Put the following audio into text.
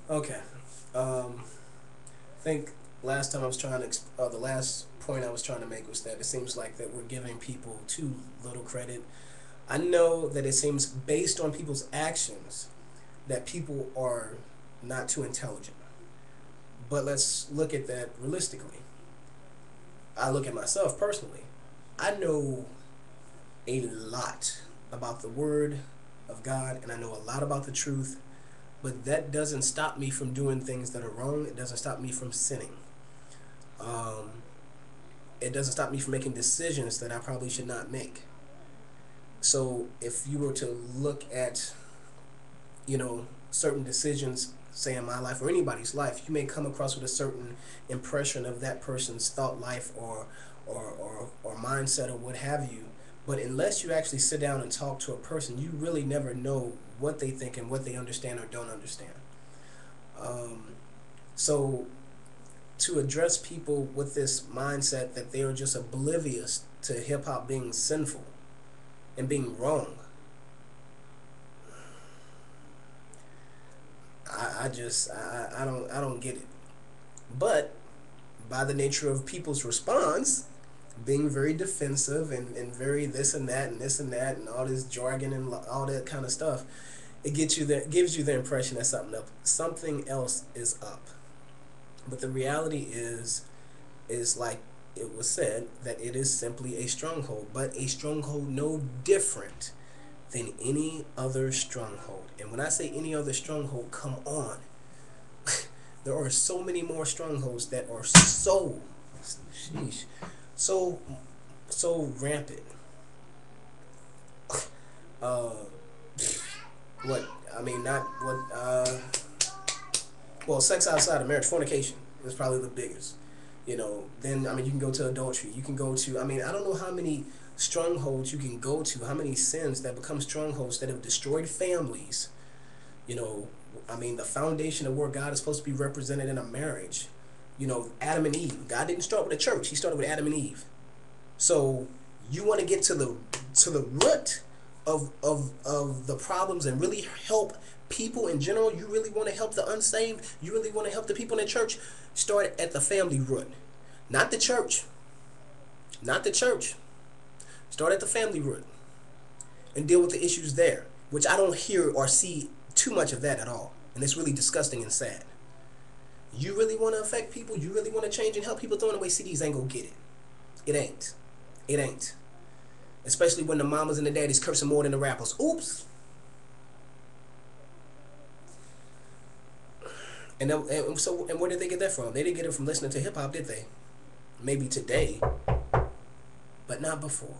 Okay. I think last time I was trying to, the last point I was trying to make was that it seems like that we're giving people too little credit. I know that it seems based on people's actions that people are not too intelligent. But let's look at that realistically. I look at myself personally. I know a lot about the Word of God and I know a lot about the truth, but that doesn't stop me from doing things that are wrong. It doesn't stop me from sinning. Um, it doesn't stop me from making decisions that I probably should not make. So if you were to look at, certain decisions, say in my life or anybody's life, you may come across with a certain impression of that person's thought life or mindset or what have you. But unless you actually sit down and talk to a person, you really never know what they think and what they understand or don't understand. Um, so to address people with this mindset that they are just oblivious to hip hop being sinful and being wrong, I don't get it. But by the nature of people's response, being very defensive and very this and that and this and that and all this jargon and all that kind of stuff, it gives you the impression that something else is up. But the reality is like it was said that it is simply a stronghold, but a stronghold no different than any other stronghold. And when I say any other stronghold, come on. There are so many more strongholds that are sheesh, so so rampant. Uh, what I mean, not what. Well, sex outside of marriage, fornication is probably the biggest. Then I mean, you can go to adultery. You can go to. I mean, I don't know how many strongholds you can go to. How many sins that become strongholds that have destroyed families. You know, I mean, the foundation of where God is supposed to be represented in a marriage. Adam and Eve. God didn't start with a church. He started with Adam and Eve. So you want to get to the root of the problems and really help people in general. You really want to help the unsaved. You really want to help the people in the church. Start at the family root, not the church, not the church. Start at the family root and deal with the issues there, which I don't hear or see too much of that at all, and it's really disgusting and sad. You really want to affect people? You really want to change and help people? Throwing away CDs ain't gonna get it. It ain't. It ain't. Especially when the mamas and the daddies cursing more than the rappers. Oops. And where did they get that from? They didn't get it from listening to hip hop, did they? Maybe today, but not before.